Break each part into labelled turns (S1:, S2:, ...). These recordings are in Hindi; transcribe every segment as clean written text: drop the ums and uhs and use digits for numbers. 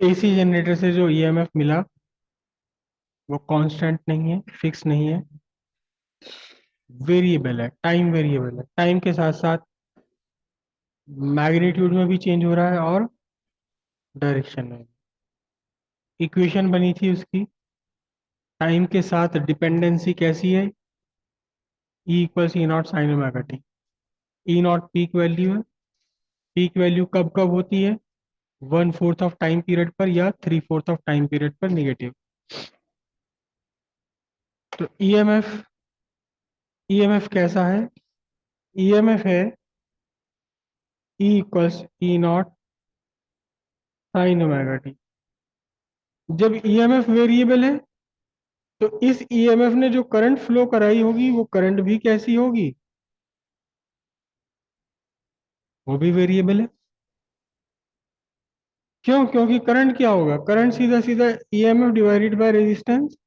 S1: एसी जनरेटर से जो ईएमएफ मिला वो कांस्टेंट नहीं है, फिक्स नहीं है, वेरिएबल है, टाइम वेरिएबल है। टाइम के साथ साथ मैग्नीट्यूड में भी चेंज हो रहा है और डायरेक्शन में। इक्वेशन बनी थी उसकी, टाइम के साथ डिपेंडेंसी कैसी है, E equals E not sine omega T. E not peak value है, पीक वैल्यू कब कब होती है, 1/4 ऑफ टाइम पीरियड पर या 3/4 ऑफ टाइम पीरियड पर निगेटिव। तो ईएमएफ कैसा है, ईएमएफ है E equals E not sine omega T. जब ईएमएफ वेरिएबल है तो इस ईएमएफ ने जो करंट फ्लो कराई होगी वो करंट भी कैसी होगी, वो भी वेरिएबल है। क्यों? क्योंकि करंट क्या होगा, करंट सीधा सीधा ईएमएफ डिवाइडेड बाय रेजिस्टेंस।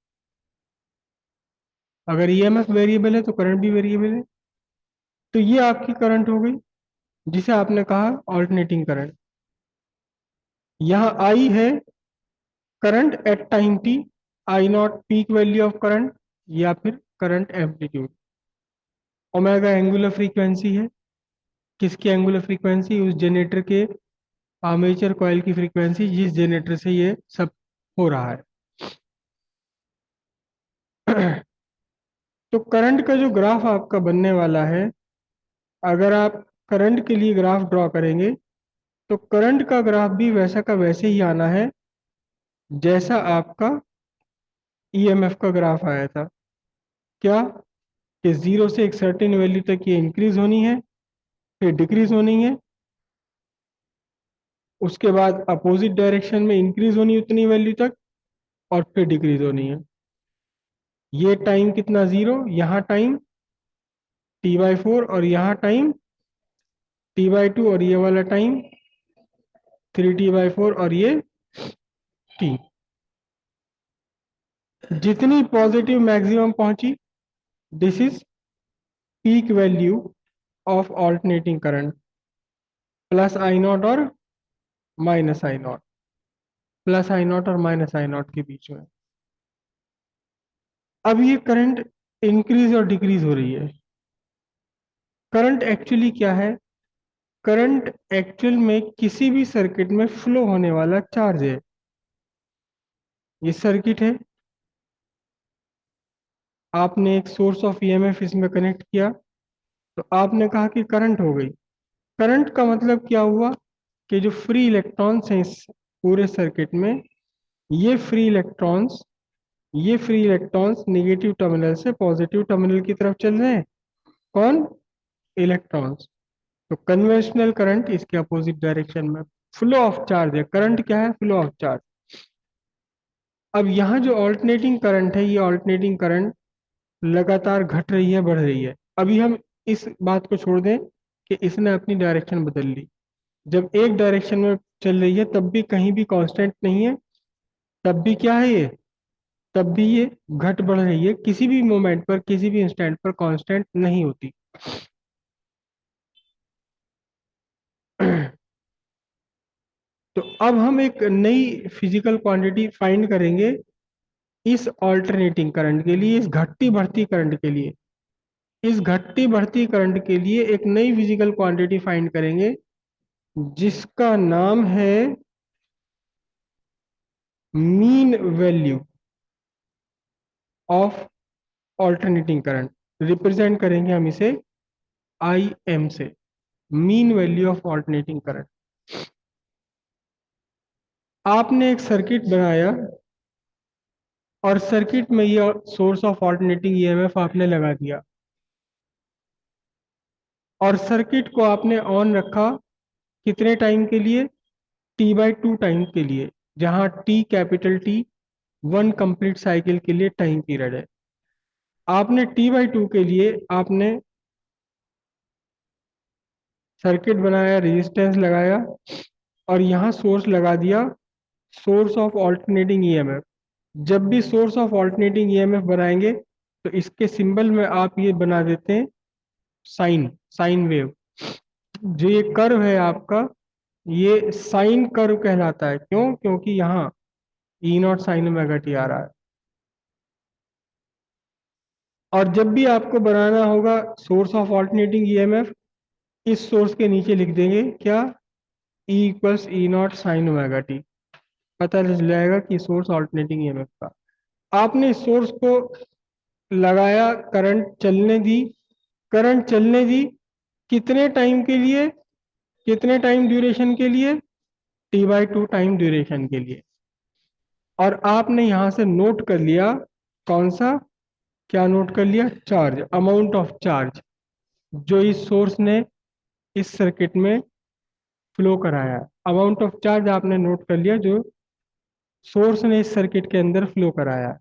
S1: अगर ईएमएफ वेरिएबल है तो करंट भी वेरिएबल है। तो ये आपकी करंट हो गई जिसे आपने कहा ऑल्टरनेटिंग करंट। यहाँ आई है current at time T, I not peak value of current या फिर current amplitude. Omega angular frequency है, किसकी एंगुलर फ्रीक्वेंसी, उस जनरेटर के आर्मेचर कॉइल की फ्रीक्वेंसी जिस जनरेटर से ये सब हो रहा है। तो करंट का जो ग्राफ आपका बनने वाला है, अगर आप करंट के लिए ग्राफ ड्रॉ करेंगे तो करंट का ग्राफ भी वैसा का वैसे ही आना है जैसा आपका ईएमएफ का ग्राफ आया था। क्या? कि जीरो से एक सर्टेन वैल्यू तक ये इंक्रीज होनी है, फिर डिक्रीज होनी है, उसके बाद अपोजिट डायरेक्शन में इंक्रीज होनी उतनी वैल्यू तक, और फिर डिक्रीज होनी है। ये टाइम कितना, जीरो, यहाँ टाइम T/4 और यहाँ टाइम T/2 और ये वाला टाइम 3T/4 और ये T। जितनी पॉजिटिव मैक्सिमम पहुंची, this is peak value of alternating current, plus I naught और minus I naught, plus I naught और माइनस आई नॉट के बीच में। अब ये करंट इंक्रीज और डिक्रीज हो रही है। करंट एक्चुअली क्या है, करंट एक्चुअल में किसी भी सर्किट में फ्लो होने वाला चार्ज है। ये सर्किट है, आपने एक सोर्स ऑफ ईएमएफ इसमें कनेक्ट किया तो आपने कहा कि करंट हो गई। करंट का मतलब क्या हुआ कि जो फ्री इलेक्ट्रॉन्स हैं इस पूरे सर्किट में, ये फ्री इलेक्ट्रॉन्स ये फ्री इलेक्ट्रॉन्स निगेटिव टर्मिनल से पॉजिटिव टर्मिनल की तरफ चल रहे हैं। कौन? इलेक्ट्रॉन्स। तो कन्वेंशनल करंट इसके अपोजिट डायरेक्शन में फ्लो ऑफ चार्ज है। करंट क्या है? Flow of charge. अब यहाँ जो ऑल्टरनेटिंग करंट है, ये ऑल्टरनेटिंग करंट लगातार घट रही है, बढ़ रही है। अभी हम इस बात को छोड़ दें कि इसने अपनी डायरेक्शन बदल ली। जब एक डायरेक्शन में चल रही है तब भी कहीं भी कांस्टेंट नहीं है, तब भी क्या है ये, तब भी ये घट बढ़ रही है, किसी भी मोमेंट पर किसी भी इंस्टेंट पर कांस्टेंट नहीं होती। तो अब हम एक नई फिजिकल क्वांटिटी फाइंड करेंगे इस ऑल्टरनेटिंग करंट के लिए, इस घटती बढ़ती करंट के लिए। इस घटती बढ़ती करंट के लिए एक नई फिजिकल क्वांटिटी फाइंड करेंगे जिसका नाम है mean value of alternating current. Represent करेंगे हम इसे आई एम से, mean value of alternating current. आपने एक सर्किट बनाया और सर्किट में ये सोर्स ऑफ ऑल्टरनेटिंग ईएमएफ आपने लगा दिया और सर्किट को आपने ऑन रखा कितने टाइम के लिए, T/2 टाइम के लिए, जहां T capital T 1 complete cycle के लिए टाइम पीरियड है। आपने T/2 के लिए आपने सर्किट बनाया, रेजिस्टेंस लगाया और यहाँ सोर्स लगा दिया, सोर्स ऑफ ऑल्टरनेटिंग ईएमएफ। जब भी सोर्स ऑफ ऑल्टरनेटिंग ईएमएफ बनाएंगे तो इसके सिंबल में आप ये बना देते हैं साइन, साइन वेव। जो ये कर्व है आपका, ये साइन कर्व कहलाता है। क्यों? क्योंकि यहाँ ई नॉट साइन ओमेगा टी आ रहा है। और जब भी आपको बनाना होगा सोर्स ऑफ ऑल्टरनेटिंग ईएमएफ, इस सोर्स के नीचे लिख देंगे क्या, E equals E not sine omega T. पता चल जाएगा कि सोर्स ऑल्टरनेटिंग ईएमएफ का। आपने इस सोर्स को लगाया, करंट चलने दी, करंट चलने दी, कितने टाइम के लिए, कितने टाइम ड्यूरेशन के लिए, T/2 टाइम ड्यूरेशन के लिए। और आपने यहां से नोट कर लिया, कौन सा, क्या नोट कर लिया, चार्ज, अमाउंट ऑफ चार्ज जो इस सोर्स ने इस सर्किट में फ्लो कराया। अमाउंट ऑफ चार्ज आपने नोट कर लिया जो सोर्स ने इस सर्किट के अंदर फ्लो कराया।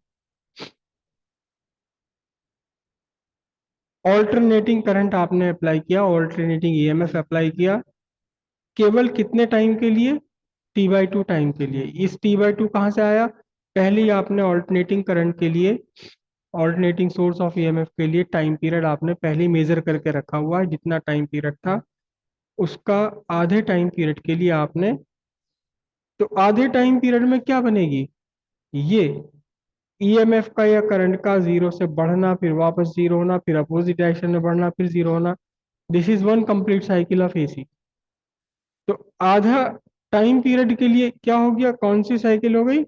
S1: ऑल्टरनेटिंग करंट आपने अप्लाई किया, ऑल्टरनेटिंग ईएमएफ अप्लाई किया, केवल कितने टाइम के लिए, T/2 टाइम के लिए। इस T/2 कहाँ से आया, पहले ही आपने ऑल्टरनेटिंग करंट के लिए, ऑल्टरनेटिंग सोर्स ऑफ ईएमएफ के लिए टाइम पीरियड आपने पहले ही मेजर करके रखा हुआ है। जितना टाइम पीरियड था उसका आधे टाइम पीरियड के लिए आपने, तो आधे टाइम पीरियड में क्या बनेगी, ये ईएमएफ का या करंट का जीरो से बढ़ना, फिर वापस जीरो होना, फिर अपोजिट डायरेक्शन में बढ़ना, फिर जीरो होना। This is one complete cycle of AC. तो आधा टाइम पीरियड के लिए क्या हो गया, कौन सी साइकिल हो गई,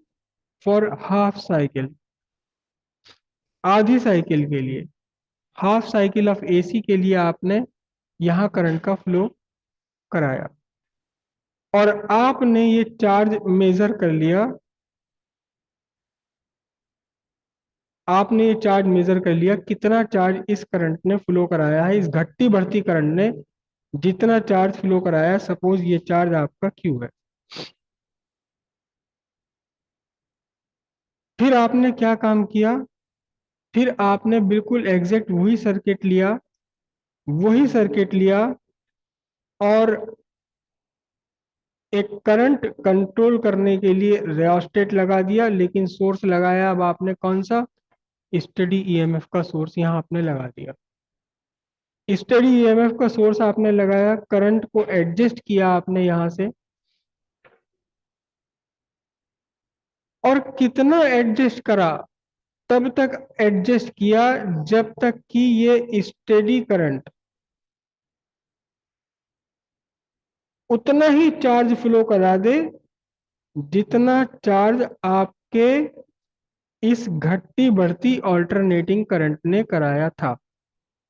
S1: फॉर हाफ साइकिल, आधी साइकिल के लिए, हाफ साइकिल ऑफ एसी के लिए आपने यहां करंट का फ्लो कराया। और आपने ये चार्ज मेजर कर लिया, आपने ये चार्ज मेजर कर लिया कितना चार्ज इस करंट ने फ्लो कराया है, इस घटती बढ़ती करंट ने जितना चार्ज फ्लो कराया है। सपोज ये चार्ज आपका क्यू है। फिर आपने क्या काम किया, फिर आपने बिल्कुल एग्जैक्ट वही सर्किट लिया, वही सर्किट लिया, और एक करंट कंट्रोल करने के लिए रियोस्टेट लगा दिया, लेकिन सोर्स लगाया अब आपने कौन सा, स्टडी ईएमएफ का सोर्स यहां आपने लगा दिया। स्टडी ईएमएफ का सोर्स आपने लगाया, करंट को एडजस्ट किया आपने यहां से, और कितना एडजस्ट करा, तब तक एडजस्ट किया जब तक कि ये स्टेडी करंट उतना ही चार्ज फ्लो करा दे जितना चार्ज आपके इस घटती बढ़ती ऑल्टरनेटिंग करंट ने कराया था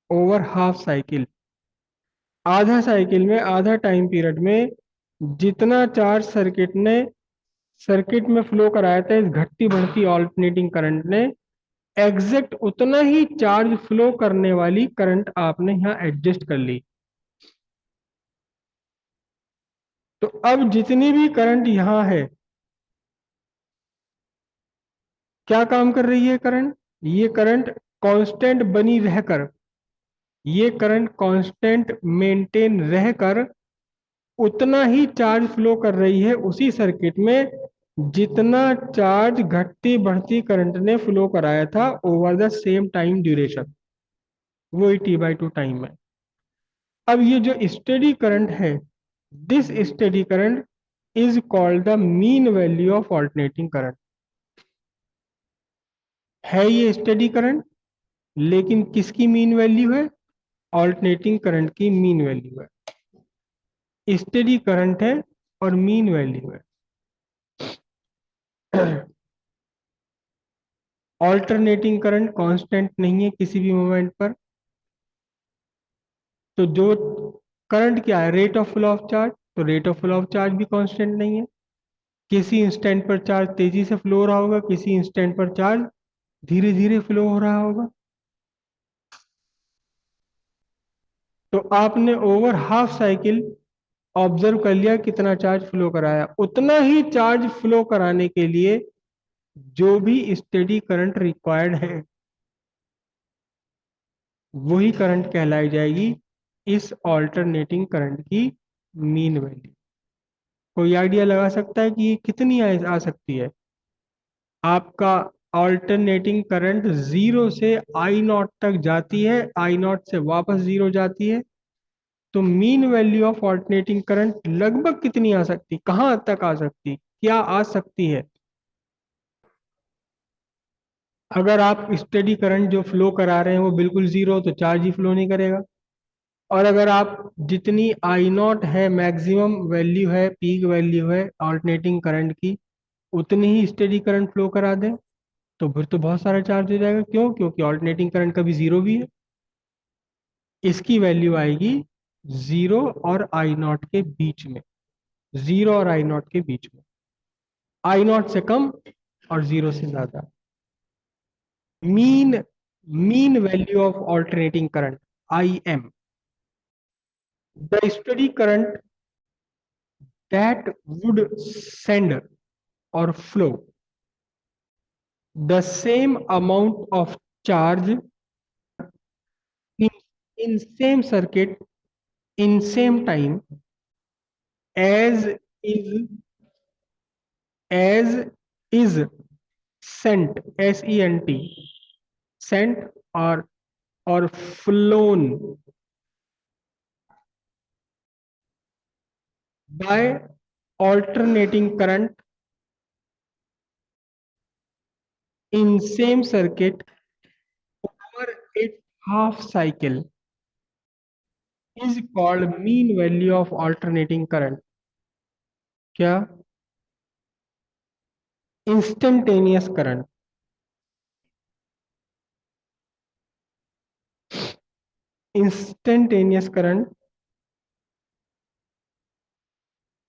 S1: ओवर हाफ साइकिल। आधा साइकिल में, आधा टाइम पीरियड में जितना चार्ज सर्किट में फ्लो कराया था इस घटती बढ़ती ऑल्टरनेटिंग करंट ने, एग्जैक्ट उतना ही चार्ज फ्लो करने वाली करंट आपने यहाँ एडजस्ट कर ली। तो अब जितनी भी करंट यहाँ है, क्या काम कर रही है करंट, ये करंट कांस्टेंट बनी रहकर, ये करंट कांस्टेंट मेंटेन रहकर उतना ही चार्ज फ्लो कर रही है उसी सर्किट में जितना चार्ज घटती बढ़ती करंट ने फ्लो कराया था over the same time duration, वो T/2 टाइम है। अब ये जो स्टेडी करंट है, this steady current is called the mean value of alternating current. है ये स्टेडी करंट, लेकिन किसकी मीन वैल्यू है, ऑल्टरनेटिंग करंट की मीन वैल्यू है। स्टेडी करंट है और मीन वैल्यू है। ऑल्टरनेटिंग करंट कांस्टेंट नहीं है किसी भी मोमेंट पर। तो जो करंट क्या है, rate of flow of charge, तो rate of flow of charge भी कांस्टेंट नहीं है। किसी इंस्टेंट पर चार्ज तेजी से फ्लो हो रहा होगा, किसी इंस्टेंट पर चार्ज धीरे धीरे फ्लो हो रहा होगा। तो आपने ओवर हाफ साइकिल ऑब्जर्व कर लिया कितना चार्ज फ्लो कराया, उतना ही चार्ज फ्लो कराने के लिए जो भी स्टेडी करंट रिक्वायर्ड है वही करंट कहलाई जाएगी इस ऑल्टरनेटिंग करंट की मीन वैल्यू। कोई आइडिया लगा सकता है कि ये कितनी आ सकती है। आपका ऑल्टरनेटिंग करंट जीरो से आई नॉट तक जाती है, आई नॉट से वापस जीरो जाती है, तो mean value of alternating current लगभग कितनी आ सकती, कहां तक आ सकती, क्या आ सकती है? अगर आप स्टेडी करंट जो फ्लो करा रहे हैं वो बिल्कुल जीरो, तो चार्ज ही फ्लो नहीं करेगा। और अगर आप जितनी आई नॉट है, मैक्सिमम वैल्यू है, पीक वैल्यू है ऑल्टरनेटिंग करंट की, उतनी ही स्टेडी करंट फ्लो करा दें, तो फिर तो बहुत सारा चार्ज हो जाएगा। क्यों? क्योंकि ऑल्टरनेटिंग करंट कभी जीरो भी है। इसकी वैल्यू आएगी जीरो और आई नॉट के बीच में, जीरो और आई नॉट के बीच में, आई नॉट से कम और जीरो से ज्यादा। Mean mean value of alternating current, I am, the study current that would send or flow the same amount of charge in, in same circuit in same time as is as is sent, sent, sent or flown by alternating current in same circuit over its half cycle is called mean value of alternating current. क्या? Instantaneous current. Instantaneous current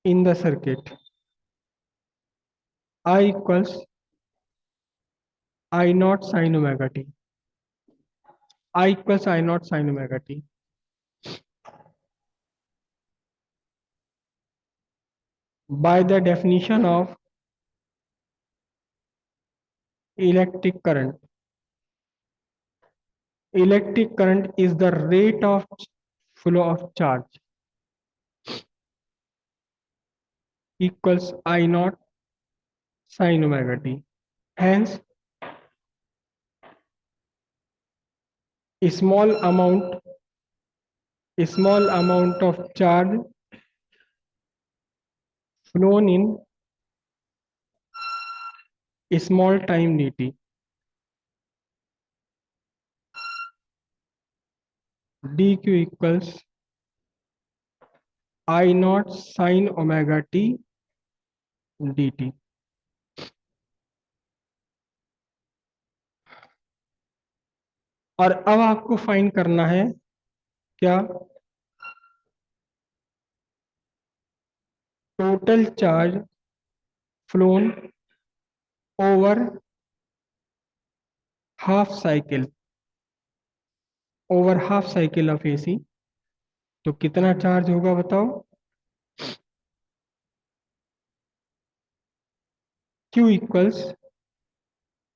S1: in the circuit, I equals I naught sine omega T, I equals I naught sine omega T. By the definition of electric current, electric current is the rate of flow of charge equals I naught sine omega T. Hence, small amount small amount of charge flown in small time dt, dq equals I naught sine omega t dt। और अब आपको फाइंड करना है क्या? Total charge flown over half cycle, over half cycle of AC, तो कितना चार्ज होगा बताओ? Q equals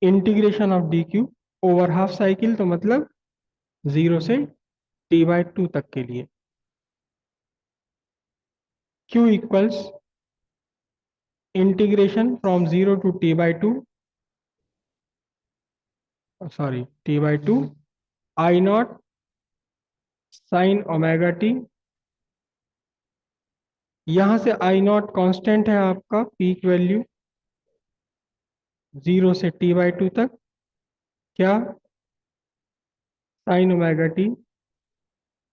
S1: integration of d q over half cycle, तो मतलब जीरो से t/2 तक के लिए। Q equals integration from zero to t/2, sorry t/2, I naught sine omega t. यहां से आई नॉट कॉन्स्टेंट है आपका पीक वैल्यू, जीरो से t/2 तक, क्या? Sine omega T,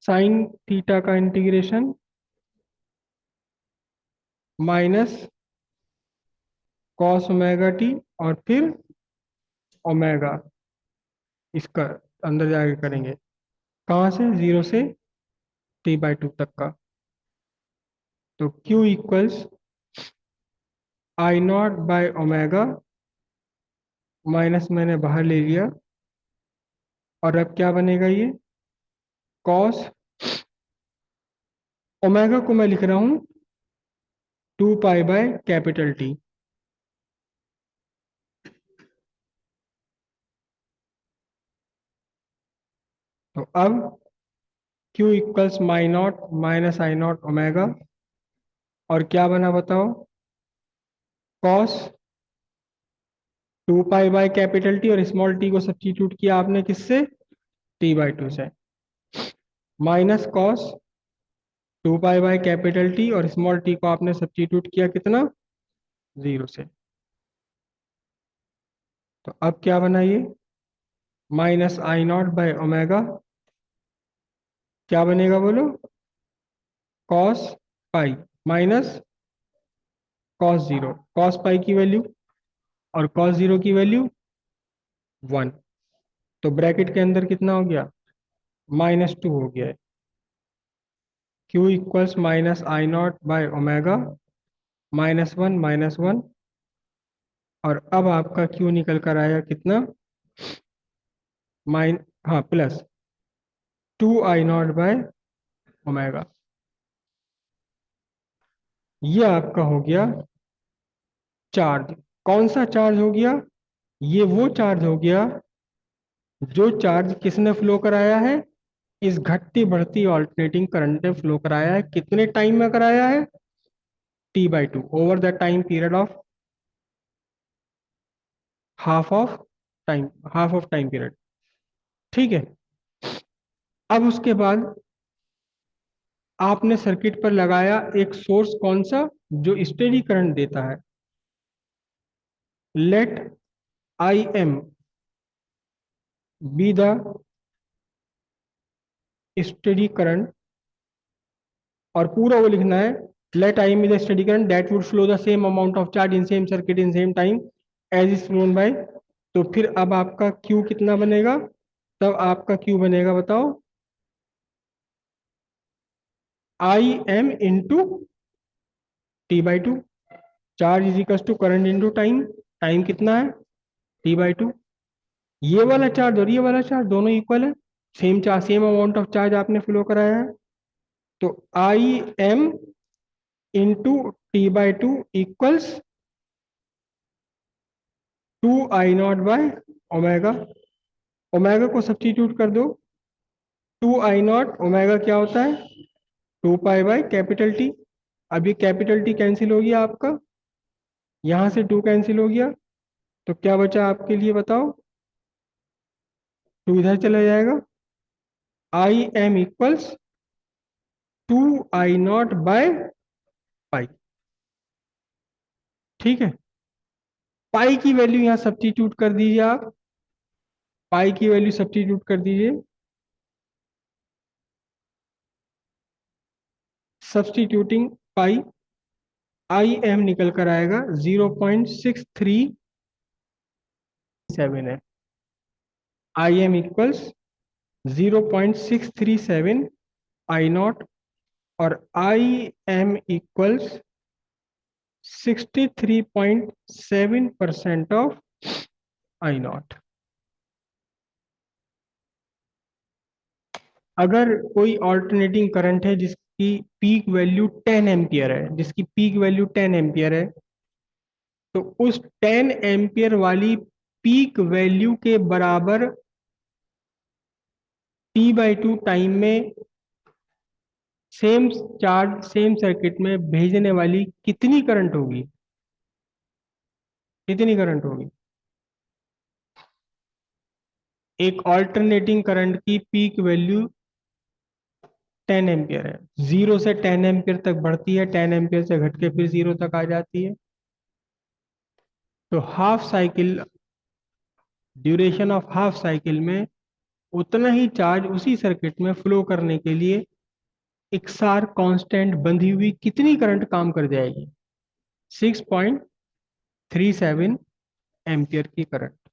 S1: sine theta का integration minus cos omega T, और फिर ओमेगा, इसका अंदर जाके करेंगे, कहाँ से? जीरो से t/2 तक का। तो Q equals I not by omega, minus मैंने बाहर ले लिया, और अब क्या बनेगा ये? कॉस ओमेगा को मैं लिख रहा हूं 2 पाई/कैपिटल T। तो अब Q equals my not minus I not omega, और क्या बना बताओ? कॉस 2 पाई/कैपिटल T, और स्मॉल t को सब्स्टिट्यूट किया आपने किससे? t/2 से, minus cos 2 pi by capital T, और स्मॉल टी को आपने सब्स्टिट्यूट किया कितना, 0 से। तो अब क्या बना ये, -I0/ओमेगा, क्या बनेगा बोलो, cos pi minus cos zero. Cos pi की वैल्यू और कॉस जीरो की वैल्यू 1। तो ब्रैकेट के अंदर कितना हो गया, -2 हो गया है। Q इक्वल्स -I0/ओमेगा, -1 और अब आपका Q निकल कर आया कितना, माइन हाँ प्लस 2I0/ओमेगा। ये आपका हो गया चार्ज। कौन सा चार्ज हो गया, ये वो चार्ज हो गया जो चार्ज किसने फ्लो कराया है, इस घटती बढ़ती ऑल्टरनेटिंग करंट ने फ्लो कराया है। कितने टाइम में कराया है, T/2 over the time period of half of time period. ठीक है। अब उसके बाद आपने सर्किट पर लगाया एक सोर्स, कौन सा, जो स्टेडी करंट देता है। Let I m be the steady current, और पूरा वो लिखना है, let I m be the steady current that would flow the same amount of charge in same circuit in same time as is flown by. तो फिर अब आपका क्यू कितना बनेगा, तब आपका क्यू बनेगा बताओ, I M into T/2। Charge is equal to current into time. Time कितना है, T/2। ये वाला चार्ज और ये वाला चार्ज दोनों इक्वल है, same charge, same amount of charge आपने फ्लो कराया है। तो I M into T/2 equals 2I0/ओमेगा। ओमेगा को सब्स्टिट्यूट कर दो, 2I0 ओमेगा क्या होता है, 2 पाई बाय कैपिटल टी। अब ये कैपिटल टी कैंसिल हो गया आपका, यहां से 2 कैंसिल हो गया, तो क्या बचा आपके लिए बताओ, 2 इधर चला जाएगा। आई एम इक्वल्स 2I0/पाई। ठीक है। पाई की वैल्यू यहाँ सब्स्टिट्यूट कर दीजिए आप, पाई की वैल्यू सब्स्टिट्यूट कर दीजिए। सब्स्टिट्यूटिंग पाई, आई एम निकल कर आएगा 0.637 है। आई एम इक्वल्स 0.637 I0, और आई एम इक्वल्स 63.7% ऑफ I0। अगर कोई ऑल्टरनेटिंग करंट है जिसकी पीक वैल्यू 10 एम्पियर है, जिसकी पीक वैल्यू 10 एम्पियर है, तो उस 10 एम्पियर वाली पीक वैल्यू के बराबर T/2 टाइम में सेम चार्ज सेम सर्किट में भेजने वाली कितनी करंट होगी, कितनी करंट होगी। एक ऑल्टरनेटिंग करंट की पीक वैल्यू 10 एम्पियर है, 0 से 10 एम्पियर तक बढ़ती है, 10 एम्पियर से घट के फिर 0 तक आ जाती है। तो half cycle, duration of half cycle में उतना ही चार्ज उसी सर्किट में फ्लो करने के लिए इकसार कांस्टेंट बंधी हुई कितनी करंट काम कर जाएगी, 6.37 एम्पियर की करंट।